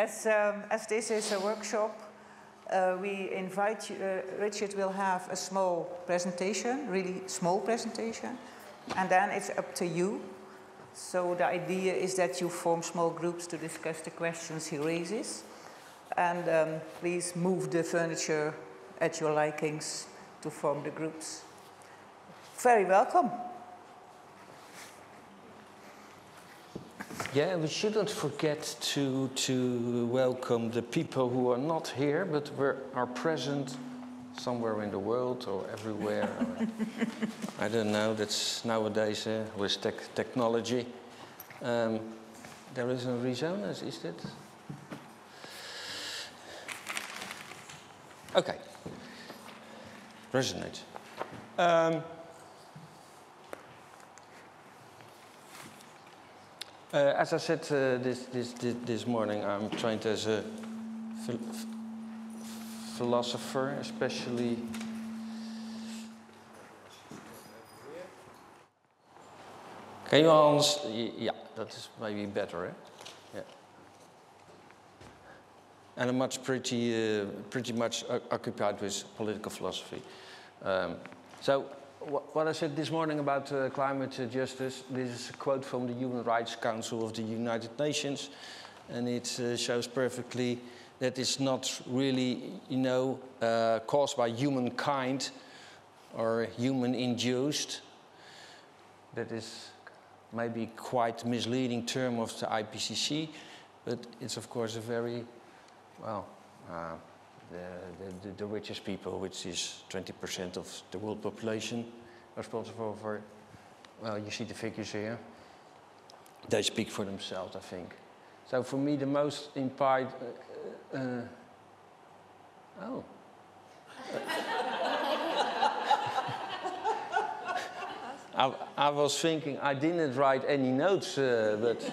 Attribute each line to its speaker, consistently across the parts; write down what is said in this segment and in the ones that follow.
Speaker 1: as this is a workshop, we invite you, Richard will have a small presentation, really small presentation, and then it's up to you. So the idea is that you form small groups to discuss the questions he raises, and please move the furniture at your likings to form the groups. Very welcome.
Speaker 2: Yeah, we shouldn't forget to welcome the people who are not here, but are present somewhere in the world or everywhere. I don't know, that's nowadays with technology. There is no reason, is it? Okay. Resonate. As I said this morning, I'm trained as a philosopher, especially. Can you answer? Yeah, that is maybe better, eh? Yeah. And I'm pretty much occupied with political philosophy. So. What I said this morning about climate justice, this is a quote from the Human Rights Council of the United Nations, and it shows perfectly that it's not really, caused by humankind or human-induced. That is maybe quite misleading term of the IPCC, but it's of course a very, well, the richest people, which is 20% of the world population, responsible for, well, you see the figures here. They speak for themselves, I think. So for me, the most implied... oh. I was thinking I didn't write any notes, but...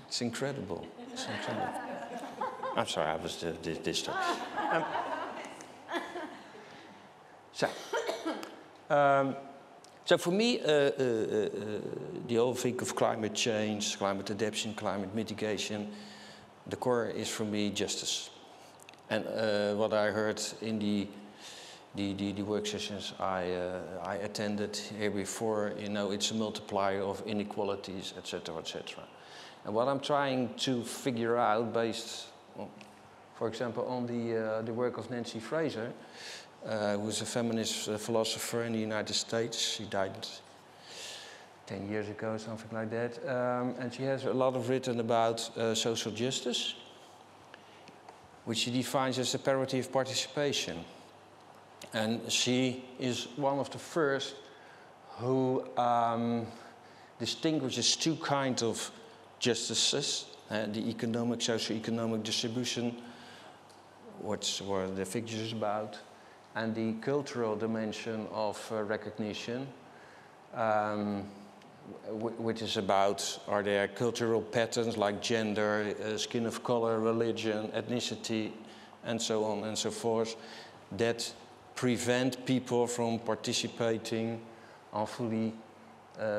Speaker 2: It's incredible. It's incredible. I'm sorry, I was distracted. So for me, the whole thing of climate change, climate adaptation, climate mitigation, the core is for me justice. And what I heard in the work sessions I attended here before, it's a multiplier of inequalities, etc., etc. And what I'm trying to figure out, based, for example, on the work of Nancy Fraser, who is a feminist philosopher in the United States. She died 10 years ago, something like that. And she has a lot of written about social justice, which she defines as the parity of participation. And she is one of the first who distinguishes two kinds of justices, the economic, socio-economic distribution, what the figures is about, and the cultural dimension of recognition, which is about, are there cultural patterns like gender, skin of color, religion, ethnicity, and so on and so forth, that prevent people from participating on fully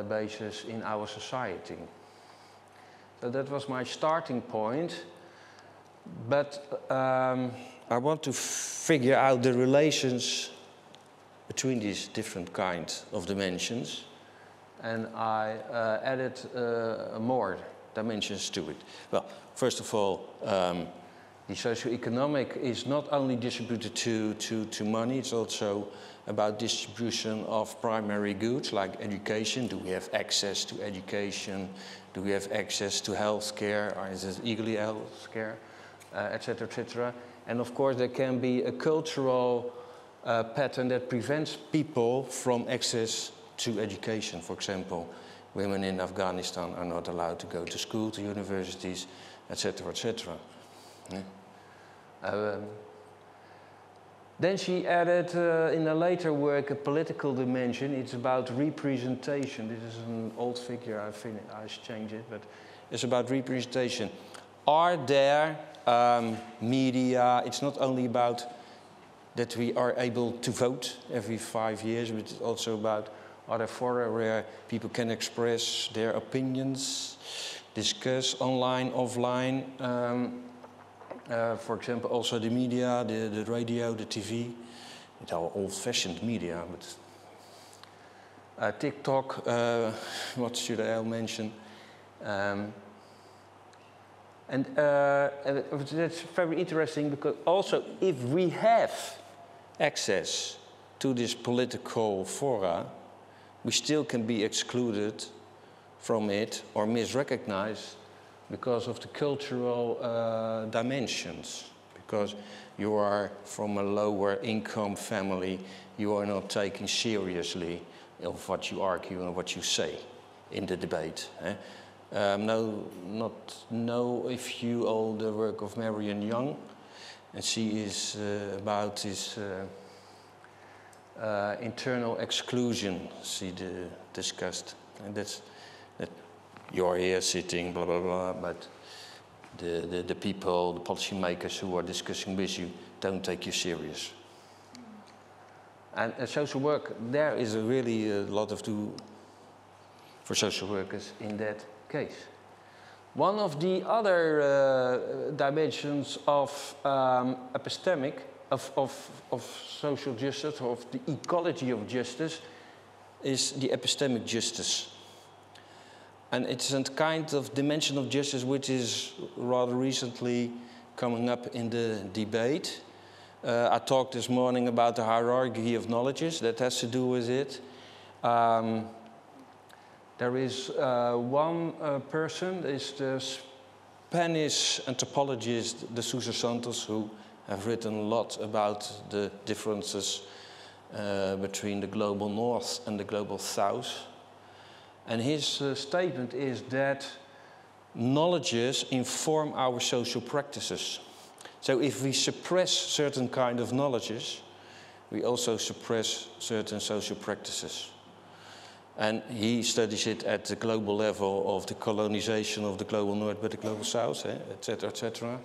Speaker 2: basis in our society. So that was my starting point, but I want to figure out the relations between these different kinds of dimensions, and I added more dimensions to it. Well, first of all, the socio-economic is not only distributed to money, it's also about distribution of primary goods like education. Do we have access to education? Do we have access to health care, or is it equally health care, etc., etc.? And of course, there can be a cultural pattern that prevents people from access to education. For example, women in Afghanistan are not allowed to go to school, to universities, etc., etc. Yeah. Then she added in a later work a political dimension. It's about representation. This is an old figure, I changed it, but it's about representation. Are there media? It's not only about that we are able to vote every 5 years, but it's also about other fora where people can express their opinions, discuss online, offline. For example, also the media, the radio, the TV. It's all old-fashioned media, but TikTok, what should I mention? And that's very interesting because also if we have access to this political fora, we still can be excluded from it or misrecognized because of the cultural dimensions. Because you are from a lower income family, you are not taken seriously of what you argue and what you say in the debate. Not know if you all the work of Marion Young, and she is about this internal exclusion she discussed, and that you're here sitting, blah blah blah, but the people, the policymakers who are discussing with you don't take you serious. And social work, there is really a lot of do for social workers in that case. One of the other dimensions of epistemic, of social justice, of the ecology of justice, is the epistemic justice. And it's a kind of dimension of justice which is rather recently coming up in the debate. I talked this morning about the hierarchy of knowledges, that has to do with it. There is one person, is the Spanish anthropologist De Sousa Santos, who have written a lot about the differences between the global north and the global south. And his statement is that knowledges inform our social practices. So if we suppress certain kind of knowledges, we also suppress certain social practices. And he studies it at the global level of the colonization of the global north by the global south, etc., etc.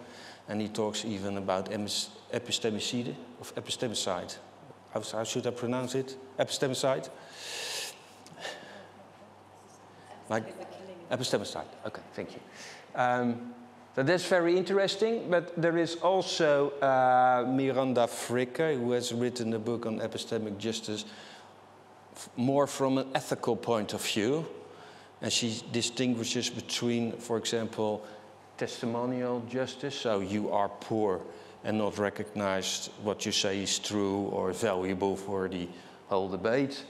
Speaker 2: And he talks even about epistemicide, of epistemicide. How should I pronounce it? Epistemicide? Like epistemicide. Okay, thank you. So that's very interesting, but there is also Miranda Fricker, who has written a book on epistemic justice more from an ethical point of view, and she distinguishes between, for example, testimonial justice, so you are poor and not recognized what you say is true or valuable for the whole debate.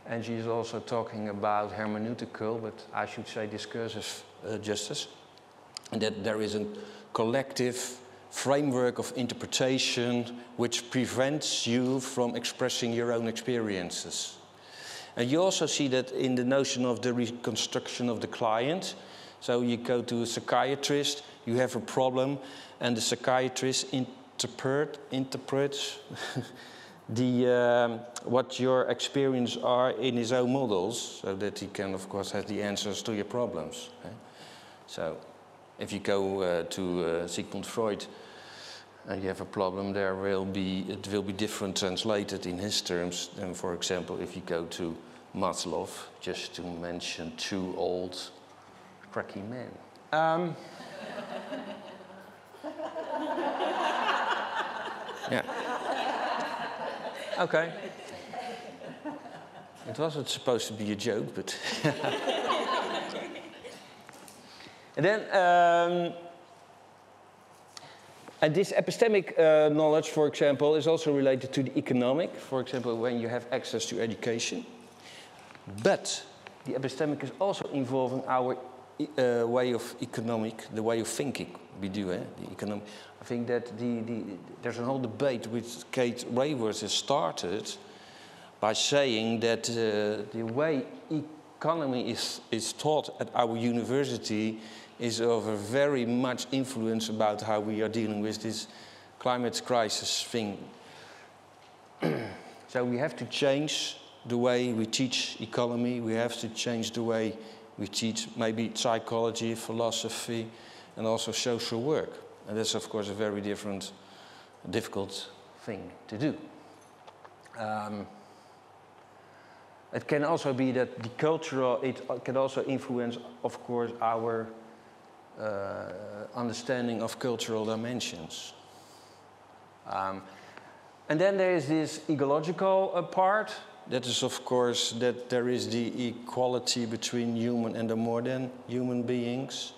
Speaker 2: And she's also talking about hermeneutical, but I should say discursive justice, and that there is a collective framework of interpretation which prevents you from expressing your own experiences. And you also see that in the notion of the reconstruction of the client. So you go to a psychiatrist, you have a problem, and the psychiatrist interprets what your experience are in his own models, so that he can, of course, have the answers to your problems. So if you go to Sigmund Freud, and you have a problem, it will be different translated in his terms than, for example, if you go to Maslow, just to mention two old, cracky men. Yeah. Okay. It wasn't supposed to be a joke, but... And then... And this epistemic knowledge, for example, is also related to the economic. For example, when you have access to education. But the epistemic is also involving our way of economic, the way of thinking we do. The economic. I think that there's a whole debate which Kate Raworth has started by saying that the way economy is taught at our university is of a very much influence about how we are dealing with this climate crisis thing. So we have to change the way we teach economy, we have to change the way we teach maybe psychology, philosophy, and also social work. And that's, of course, a very difficult thing to do. It can also be that the cultural, it can also influence, of course, our understanding of cultural dimensions. And then there is this ecological part. That is, of course, that there is the equality between human and the more than human beings.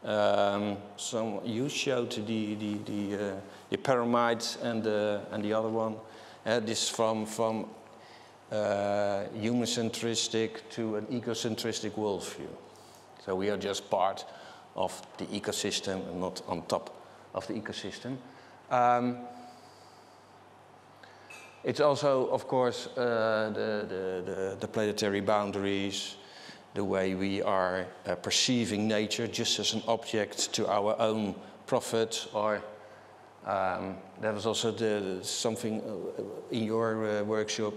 Speaker 2: So you showed the pyramids and the other one. This from human-centristic to an ecocentristic worldview. So we are just part of the ecosystem and not on top of the ecosystem. It's also, of course, the planetary boundaries, the way we are perceiving nature just as an object to our own profit, or there was also something in your workshop,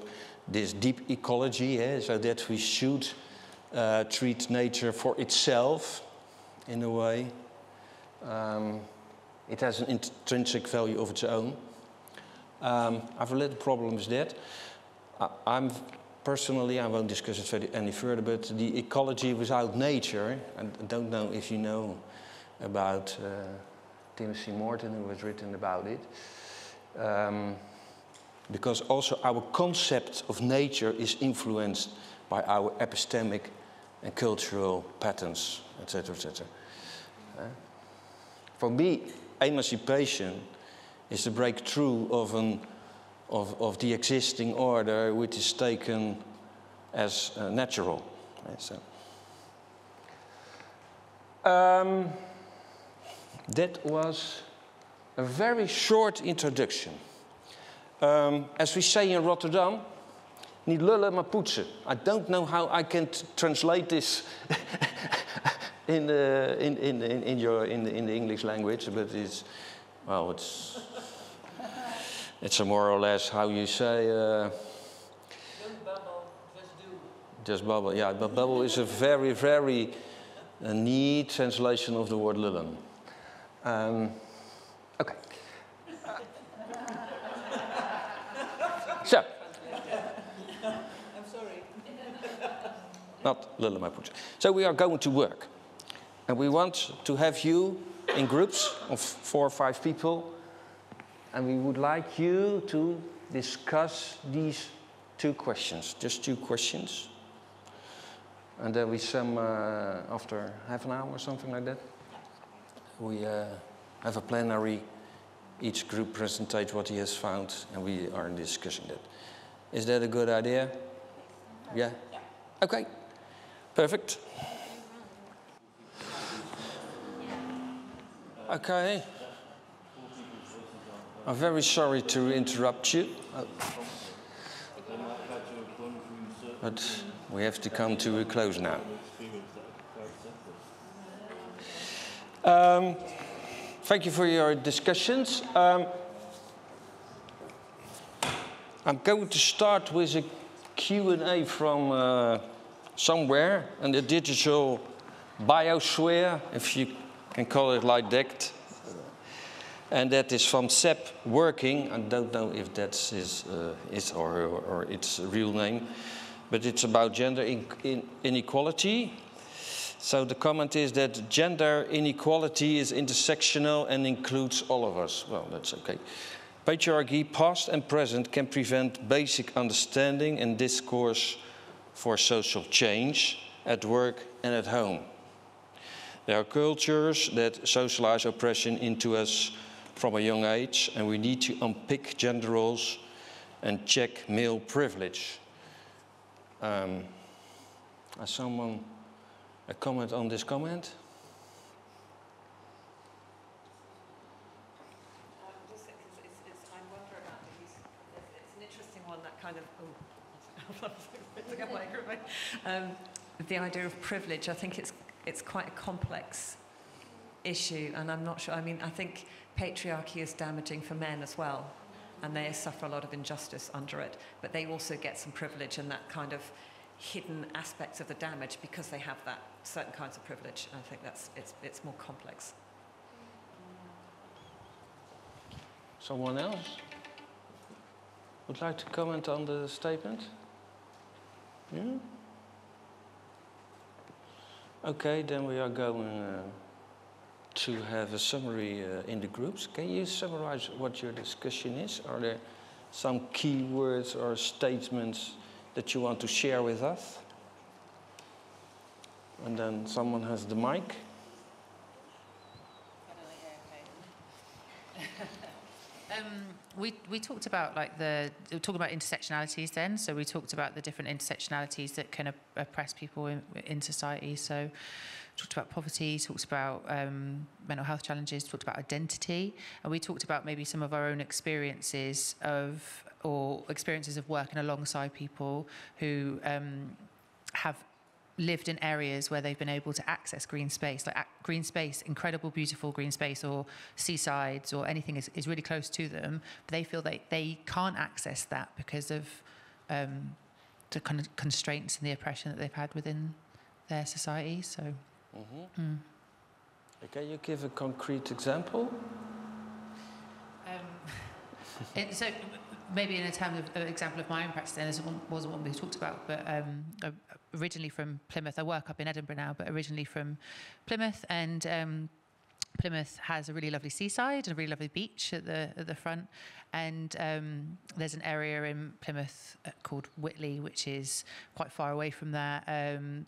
Speaker 2: this deep ecology, so that we should treat nature for itself, in a way. It has an intrinsic value of its own. I have a little problem with that. Personally, I won't discuss it any further, but the ecology without nature, I don't know if you know about Timothy Morton, who has written about it, because also our concept of nature is influenced by our epistemic and cultural patterns, etc., etc. For me, emancipation is the breakthrough of the existing order, which is taken as natural. So, that was a very short introduction. As we say in Rotterdam, niet lullen maar poetsen. I don't know how I can translate this in the English language, but it's it's more or less how you say. Don't bubble, just do. Just bubble, yeah. But bubble is a very, very neat translation of the word lullen. Okay. So. I'm sorry. Not lullen, maar poetsen. So we are going to work, and we want to have you in groups of 4 or 5 people. And we would like you to discuss these 2 questions, just 2 questions. And then we sum after half an hour or something like that. We have a plenary, each group presents what he has found, and we are discussing that. Is that a good idea? Yeah? Okay, perfect. Okay. I'm very sorry to interrupt you, but we have to come to a close now. Thank you for your discussions. I'm going to start with a Q&A from somewhere in the digital biosphere, if you can call it like that. And that is from Sepp Working. I don't know if that's his or its real name, but it's about gender inequality. So the comment is that gender inequality is intersectional and includes all of us. Well, that's okay. Patriarchy, past and present, can prevent basic understanding and discourse for social change at work and at home. There are cultures that socialize oppression into us from a young age, and we need to unpick gender roles and check male privilege. Has someone a comment on this comment?
Speaker 3: I wonder about these. It's an interesting one, that kind of the idea of privilege. I think it's quite a complex issue, and I'm not sure. I mean, I think patriarchy is damaging for men as well, and they suffer a lot of injustice under it, but they also get some privilege and that kind of hidden aspects of the damage because they have that certain kinds of privilege. I think it's more complex.
Speaker 2: Someone else would like to comment on the statement? Yeah? Okay, then we are going to have a summary in the groups. Can you summarize what your discussion is? Are there some key words or statements that you want to share with us? And then someone has the mic.
Speaker 4: We talked about talking about intersectionalities then. So we talked about the different intersectionalities that can oppress people in society. So talked about poverty, talked about mental health challenges, talked about identity, and we talked about maybe some of our own experiences of working alongside people who have lived in areas where they've been able to access green space, green space, incredible, beautiful green space, or seasides, or anything is really close to them, but they feel they can't access that because of the kind of constraints and the oppression that they've had within their society. So,
Speaker 2: Can you give a concrete example?
Speaker 4: So maybe in a term of an example of my own practice, then, this wasn't one we talked about, but originally from Plymouth. I work up in Edinburgh now, but originally from Plymouth, and Plymouth has a really lovely seaside and a really lovely beach at the front, and there's an area in Plymouth called Whitley, which is quite far away from there.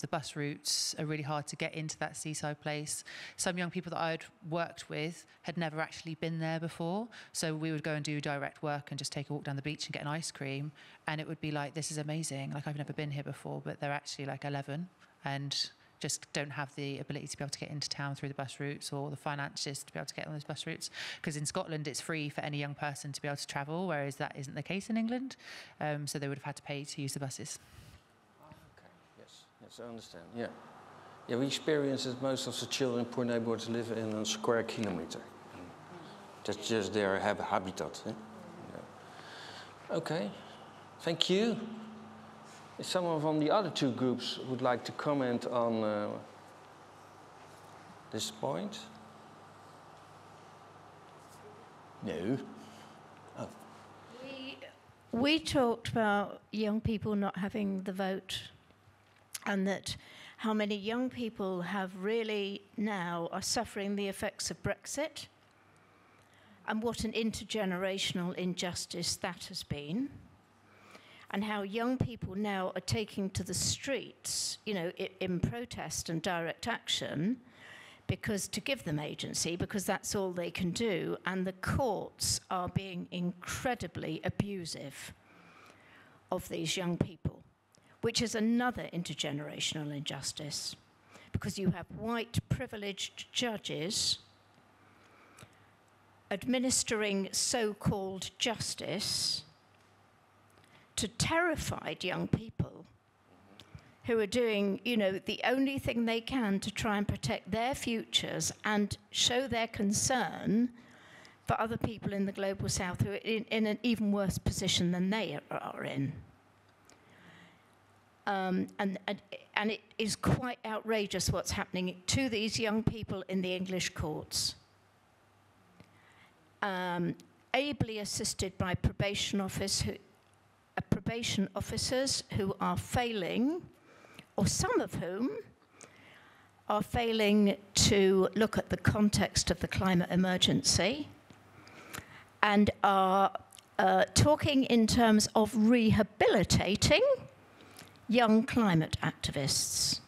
Speaker 4: The bus routes are really hard to get into that seaside place. Some young people that I'd worked with had never actually been there before, so we would go and do direct work and just take a walk down the beach and get an ice cream, and it would be like, this is amazing, like I've never been here before, but they're actually like 11 and just don't have the ability to be able to get into town through the bus routes, or the finances to be able to get on those bus routes. Because in Scotland, it's free for any young person to be able to travel, whereas that isn't the case in England. So they would have had to pay to use the buses.
Speaker 2: Okay, yes, I understand, yeah. Yeah, we experience that most of the children in poor neighborhoods live in a square kilometer. That's just their habitat. Eh? Yeah. Okay, thank you. If someone from the other two groups would like to comment on this point? No. Oh.
Speaker 5: We talked about young people not having the vote, and that how many young people have really now are suffering the effects of Brexit, and what an intergenerational injustice that has been. And how young people now are taking to the streets, you know, in protest and direct action, because to give them agency, because that's all they can do, and the courts are being incredibly abusive of these young people, which is another intergenerational injustice, because you have white privileged judges administering so-called justice to terrified young people who are doing, you know, the only thing they can to try and protect their futures and show their concern for other people in the global south who are in an even worse position than they are in. And it is quite outrageous what's happening to these young people in the English courts. Ably assisted by probation officers who are failing, or some of whom are failing to look at the context of the climate emergency, and are talking in terms of rehabilitating young climate activists.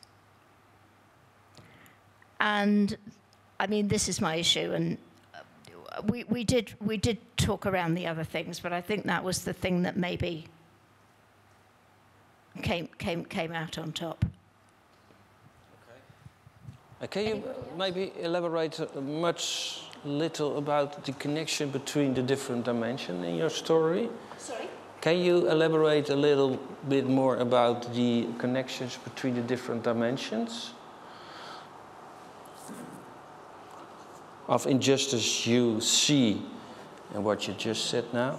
Speaker 5: And I mean, this is my issue, and we did talk around the other things, but I think that was the thing that maybe came out on top.
Speaker 2: Okay. Can you maybe elaborate little about the connection between the different dimensions in your story?
Speaker 5: Sorry?
Speaker 2: Can you elaborate a little bit more about the connections between the different dimensions of injustice you see in what you just said now?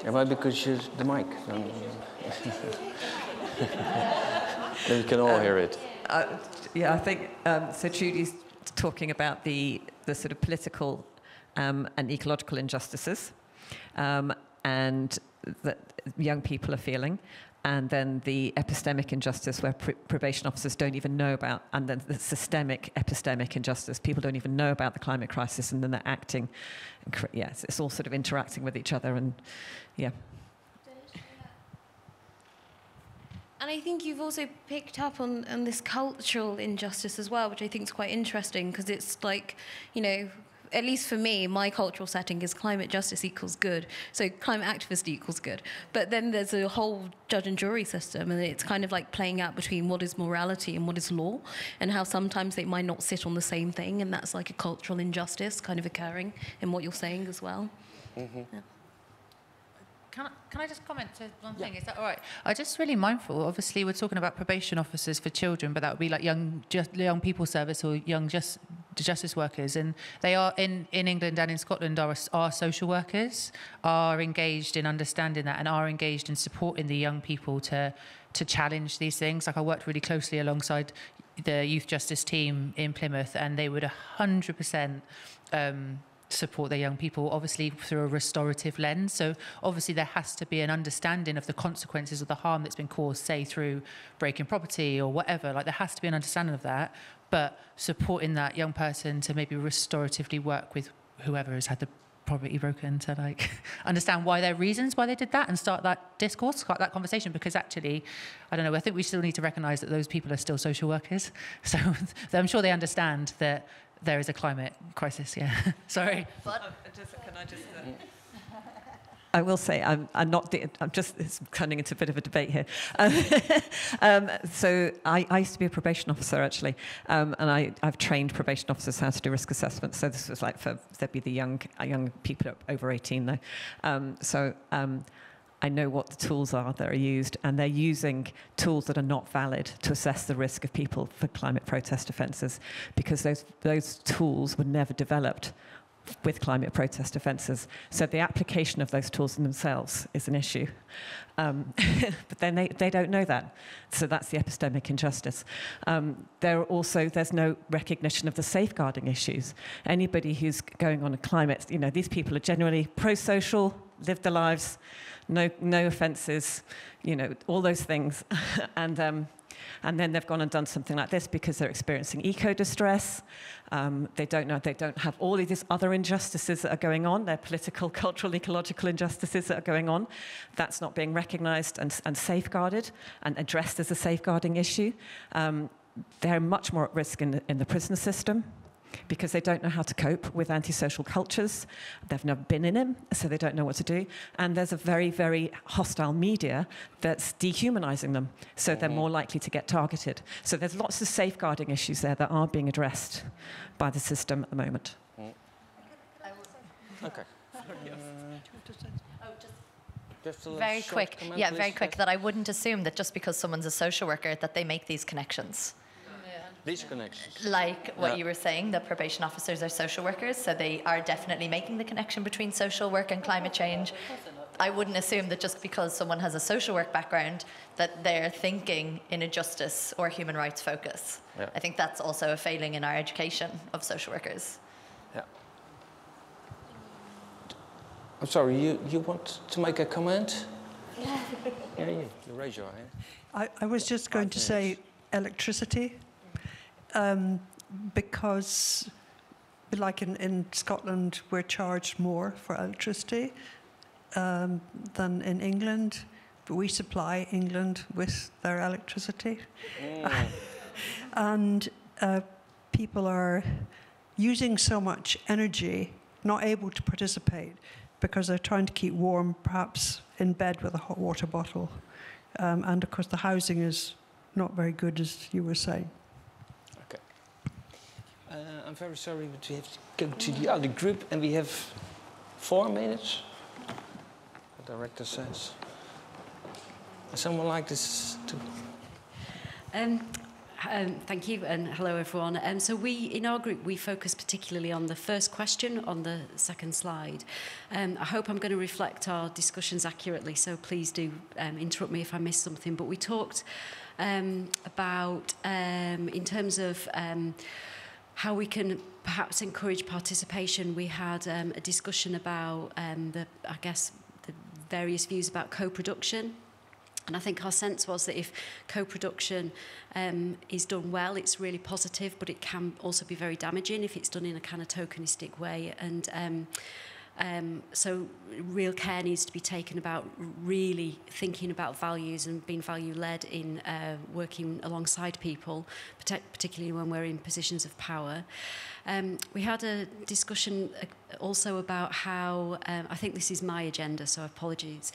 Speaker 2: Why? Because you the mic. Then you can all hear it.
Speaker 3: Yeah, I think so. Trudy's talking about the sort of political and ecological injustices, and
Speaker 6: that young people are feeling, and then the epistemic injustice where probation officers don't even know about, and then the systemic epistemic injustice, people don't even know about the climate crisis, and then they're acting. Yes, it's all sort of interacting with each other, and yeah.
Speaker 7: And I think you've also picked up on this cultural injustice as well, which I think is quite interesting, because it's like, you know, at least for me, my cultural setting is climate justice equals good. So climate activist equals good. But then there's a whole judge and jury system, and it's kind of like playing out between what is morality and what is law, and how sometimes they might not sit on the same thing, and that's like a cultural injustice kind of occurring in what you're saying as well.
Speaker 4: Mm-hmm. Yeah. Can I just comment to one thing? Is that all right? I'm just really mindful. Obviously, we're talking about probation officers for children, but that would be like young people service or young justice workers. And they are in England and in Scotland are social workers, are engaged in understanding that, and are engaged in supporting the young people to challenge these things. Like, I worked really closely alongside the youth justice team in Plymouth, and they would 100% support their young people, obviously through a restorative lens. So obviously there has to be an understanding of the consequences of the harm that's been caused, say through breaking property or whatever. Like, there has to be an understanding of that, but supporting that young person to maybe restoratively work with whoever has had the property broken, to like understand why their reasons why they did that, and start that discourse, start that conversation. Because actually, I don't know, I think we still need to recognise that those people are still social workers. So I'm sure they understand that there is a climate crisis, yeah. Sorry.
Speaker 6: I will say I'm just, it's turning into a bit of a debate here. So I used to be a probation officer, actually, and I've trained probation officers how to do risk assessments. So this was like there'd be the young people over 18 though. I know what the tools are that are used, and they're using tools that are not valid to assess the risk of people for climate protest offences, because those tools were never developed with climate protest offences. So the application of those tools in themselves is an issue. But then they don't know that. So that's the epistemic injustice. There's no recognition of the safeguarding issues. Anybody who's going on a climate, you know, these people are generally pro-social, live their lives, no offences, you know, all those things. And then they've gone and done something like this because they're experiencing eco-distress. They don't have all of these other injustices that are going on. They're political, cultural, ecological injustices that are going on. That's not being recognised and safeguarded and addressed as a safeguarding issue. They're much more at risk in the prison system, because they don't know how to cope with antisocial cultures. They've never been in them, so they don't know what to do. And there's a very, very hostile media that's dehumanizing them, so they're more likely to get targeted. So there's lots of safeguarding issues there that are being addressed by the system at the moment.
Speaker 2: Okay.
Speaker 8: Very quick. Yeah, very quick. That I wouldn't assume that just because someone's a social worker that they make these connections.
Speaker 2: These connections.
Speaker 8: Like what you were saying, that probation officers are social workers, so they are definitely making the connection between social work and climate change. I wouldn't assume that just because someone has a social work background that they're thinking in a justice or human rights focus. Yeah. I think that's also a failing in our education of social workers.
Speaker 2: Yeah. I'm sorry, you want to make a comment? Yeah, you raise your hand.
Speaker 9: I was just going to say electricity. Because, like in Scotland, we're charged more for electricity than in England. But we supply England with their electricity. And people are using so much energy, not able to participate, because they're trying to keep warm, perhaps in bed with a hot water bottle. And of course, the housing is not very good, as you were saying.
Speaker 2: I'm very sorry, but we have to go to the other group, and we have 4 minutes. The director says. Someone like this too.
Speaker 10: Thank you, and hello everyone. So in our group, we focus particularly on the first question on the second slide. I hope I'm going to reflect our discussions accurately, so please do interrupt me if I miss something. But we talked about, in terms of how we can perhaps encourage participation. We had a discussion about the various views about co-production. And I think our sense was that if co-production is done well, it's really positive, but it can also be very damaging if it's done in a kind of tokenistic way. And so real care needs to be taken about really thinking about values and being value-led in working alongside people, particularly when we're in positions of power. We had a discussion also about how, I think this is my agenda, so apologies,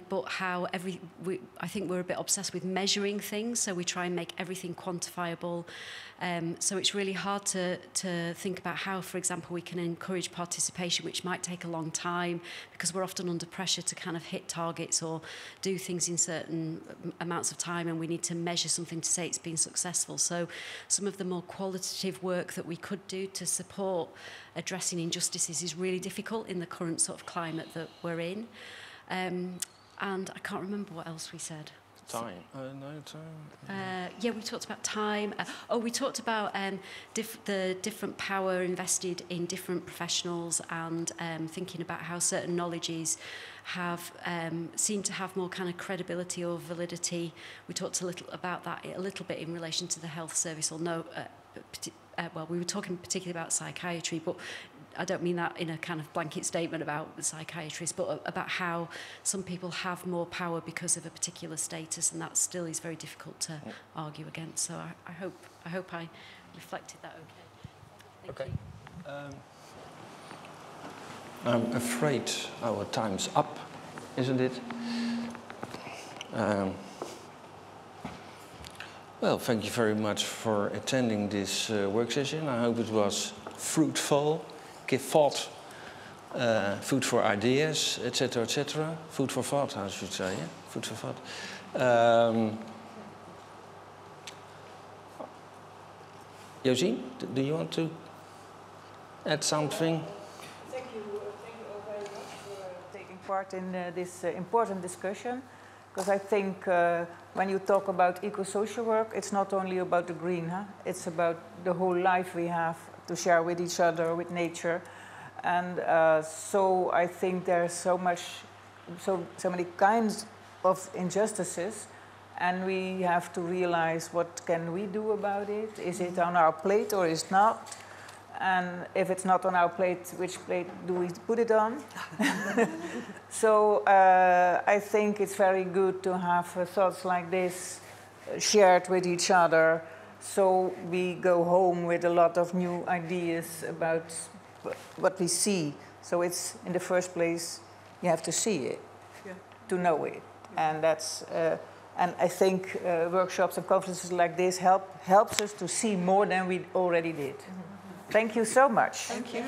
Speaker 10: but how I think we're a bit obsessed with measuring things, so we try and make everything quantifiable. So it's really hard to think about how, for example, we can encourage participation, which might take a long time, because we're often under pressure to kind of hit targets or do things in certain amounts of time, and we need to measure something to say it's been successful. So some of the more qualitative work that we could do to support addressing injustices is really difficult in the current sort of climate that we're in. And I can't remember what else we said.
Speaker 2: Time. No time.
Speaker 10: Yeah, we talked about time. We talked about the different power invested in different professionals, and thinking about how certain knowledges have seem to have more kind of credibility or validity. We talked a little about that a little bit in relation to the health service, or no. Well, we were talking particularly about psychiatry, but I don't mean that in a kind of blanket statement about the psychiatrists, but about how some people have more power because of a particular status, and that still is very difficult to argue against. So I hope I reflected that okay. Thank you.
Speaker 2: I'm afraid our time's up, isn't it? Well, thank you very much for attending this work session. I hope it was fruitful, give thought, food for ideas, etc., etc. Food for thought, I should say, yeah? Food for thought. Josine, do you want to add something?
Speaker 1: Thank you all very much for taking part in this important discussion. Because I think when you talk about eco-social work, it's not only about the green, huh? It's about the whole life we have to share with each other, with nature. And so I think there's so many kinds of injustices, and we have to realize what can we do about it. Is it on our plate or is not? And if it's not on our plate, which plate do we put it on? So I think it's very good to have thoughts like this shared with each other, so we go home with a lot of new ideas about what we see. So it's, in the first place, you have to see it, to know it. And that's, and I think workshops and conferences like this helps us to see more than we already did. Thank you so much.
Speaker 3: Thank you.